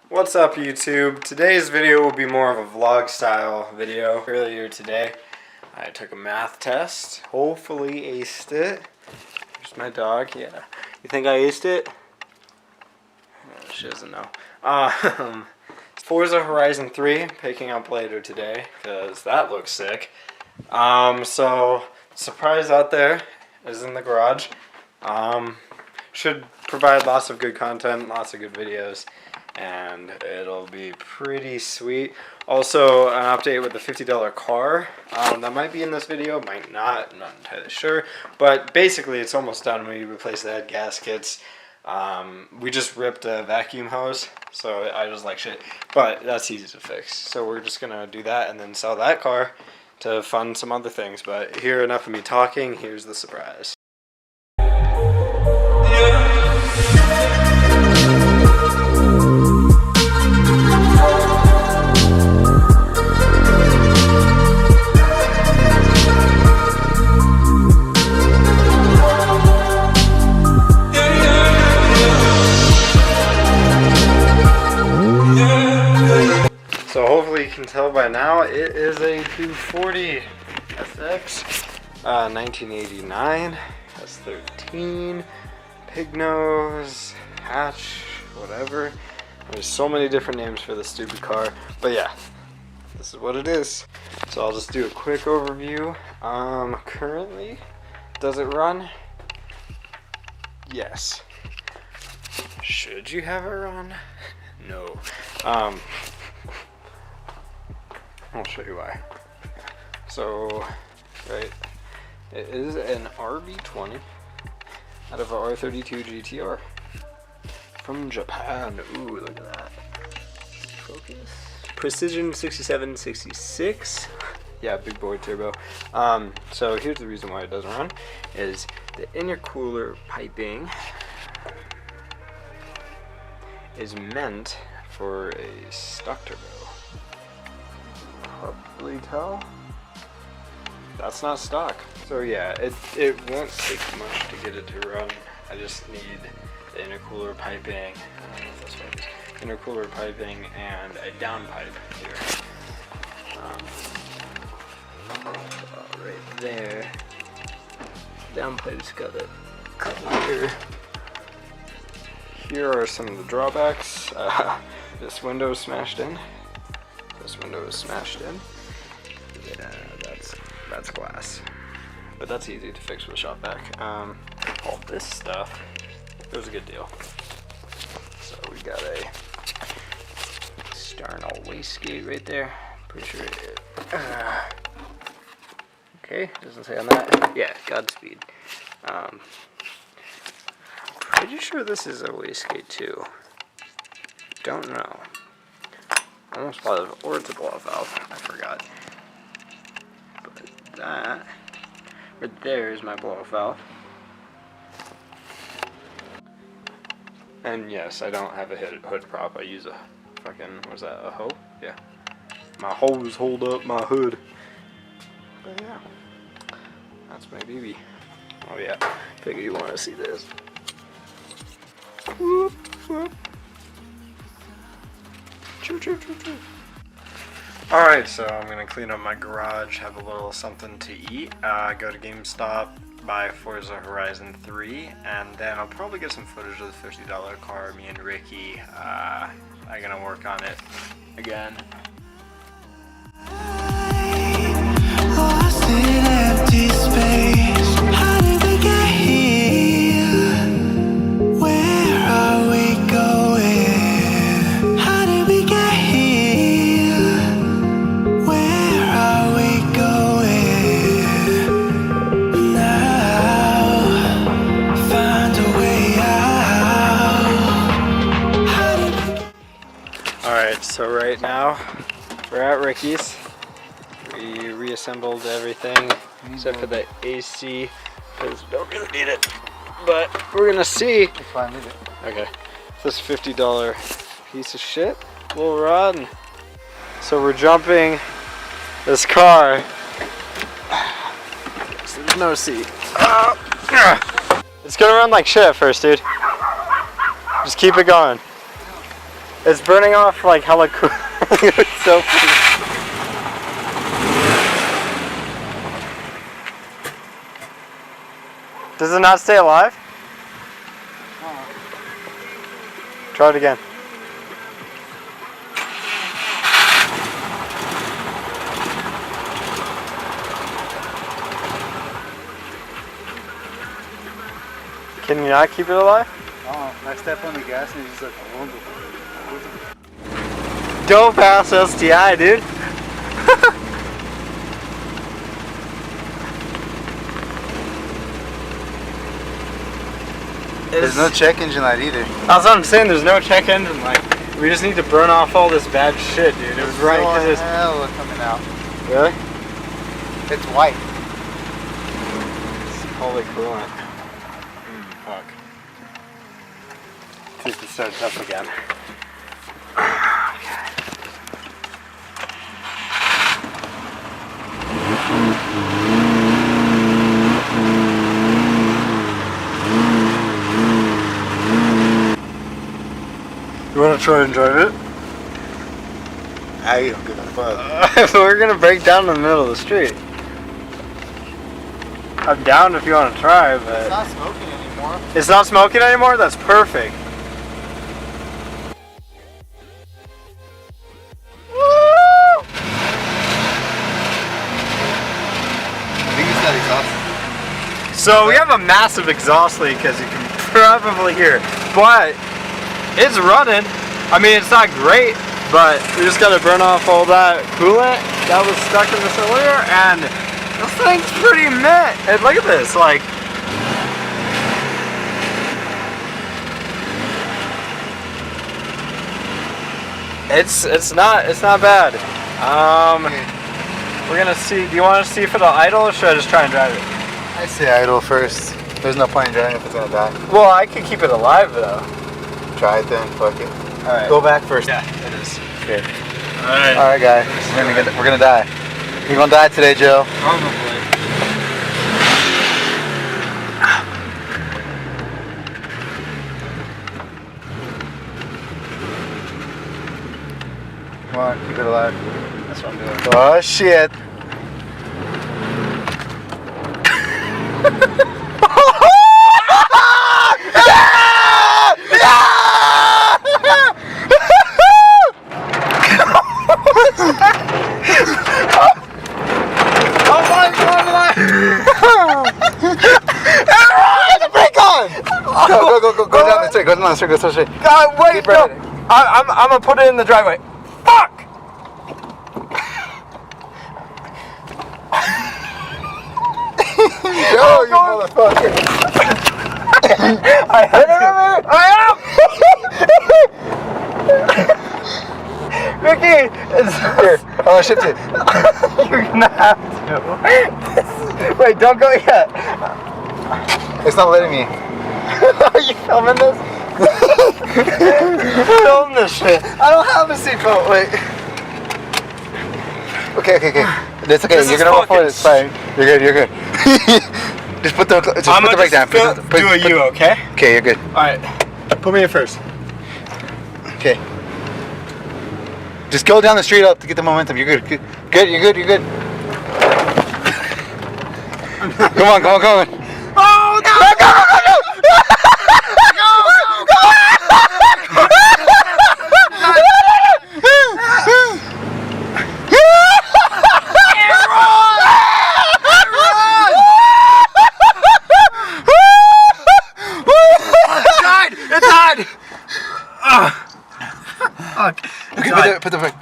What's up, YouTube? Today's video will be more of a vlog style video. Earlier today I took a math test, hopefully aced it. There's my dog. Yeah, you think I aced it? She doesn't know. Forza Horizon 3 picking up later today because that looks sick. So surprise out there is in the garage. Should provide lots of good content, lots of good videos, and it'll be pretty sweet. Also, an update with the $50 car. That might be in this video, might not. I'm not entirely sure. But basically, it's almost done. We replaced the head gaskets. We just ripped a vacuum hose, so I just like shit. But that's easy to fix. So we're just gonna do that and then sell that car to fund some other things. But here, enough of me talking. Here's the surprise. So hopefully you can tell by now, it is a 240 SX, 1989, S13, pig nose, hatch, whatever. There's so many different names for this stupid car, but yeah, this is what it is. So I'll just do a quick overview. Currently, does it run? Yes. Should you have it run? No. I'll show you why. So, right, it is an RB20 out of a R32 GTR from Japan. Ooh, look at that. Focus. Precision 6766. Yeah, big boy turbo. So here's the reason why it doesn't run, is the intercooler piping is meant for a stock turbo. Probably tell that's not stock. So yeah, it won't take much to get it to run. I just need the intercooler piping. I don't know if that's what it is. Intercooler piping and a downpipe here. Right there. Downpipe's got a couple here. Here are some of the drawbacks. This window is smashed in. This window is smashed in. Yeah, that's glass. But that's easy to fix with a shop vac. All this stuff, it was a good deal. So we got a sternal wastegate right there. Pretty sure it, okay, doesn't say on that. Yeah, Godspeed. Pretty sure this is a wastegate too. Don't know. Almost positive, or it's a blow-off valve. I forgot. But that right there is my blow-off valve. And yes, I don't have a hood prop. I use a fucking, what's that, a hoe? Yeah. My hose hold up my hood. But yeah, that's my baby. Oh yeah, figure you want to see this. Whoop, whoop. Choo, choo, choo, choo. Alright, so I'm going to clean up my garage, have a little something to eat, go to GameStop, buy Forza Horizon 3, and then I'll probably get some footage of the $50 car. Me and Ricky are going to work on it again. Lost in empty space. How did we get here? Where are we going? How did we get here? Where are we going? Now, find a way out. Alright, so right now we're at Ricky's. We reassembled everything except for the AC because we don't really need it. But we're gonna see if I need it. Okay, this $50 piece of shit will run. So we're jumping this car. So there's no seat. It's gonna run like shit at first, dude. Just keep it going. It's burning off like hella cool. It's so cool. Does it not stay alive? Try it again. Can you not keep it alive? Oh, I step on the gas and it's just like Don't pass STI, dude. There's no check engine light either. That's what I'm saying, there's no check engine light. We just need to burn off all this bad shit, dude. It was right because it's hell coming out. Really? It's white. It's holy coolant. Fuck. See if it starts up again. Okay. You want to try and drive it? I don't give a fuck. We're gonna break down in the middle of the street. I'm down if you want to try, but It's not smoking anymore. It's not smoking anymore? That's perfect. Woo! I think it's that exhaust. So we have a massive exhaust leak, as you can probably hear, but it's running. I mean, it's not great, but we just gotta burn off all that coolant that was stuck in this earlier, and this thing's pretty mint. And look at this, like, it's not bad. We're gonna see. Do you want to see if it'll idle, or should I just try and drive it? I say idle first. There's no point in driving if it's gonna die. Well, I could keep it alive though. Try it then. Fuck it. All right. Go back first. Yeah, it is. Okay. All right. All right, guys. We're gonna die. You're gonna die today, Joe. Probably. Come on, keep it alive. That's what I'm doing. Oh shit. Go down the street. Go down the street. Go down the street. God, wait, Keep no. running. I'm gonna put it in the driveway. Fuck! Joe, you motherfucker. I am. Ricky, Here, I'm gonna shift it. you're gonna have to. Wait, don't go yet. It's not letting me. Are you filming this? Film this shit. I don't have a seatbelt. Wait. Okay. It's okay. This You're is gonna roll forward. focused. It's fine. You're good. Just put the brake down. do a U, okay? Okay, you're good. All right. Put me in first. Okay. Just go down the street up to get the momentum. You're good. Good. You're good. Come on. Oh no! Go! It died! Fuck. Okay, put the brake.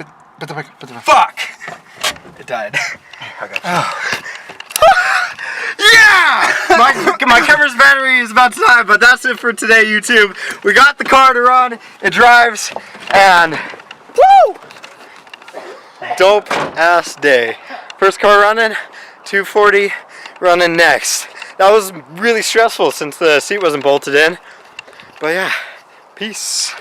Fuck! It died. I got you. Yeah! My camera's battery is about to die, but that's it for today, YouTube. We got the car to run, it drives, and woo! Dope ass day. First car running, 240 running next. That was really stressful since the seat wasn't bolted in. But yeah, peace.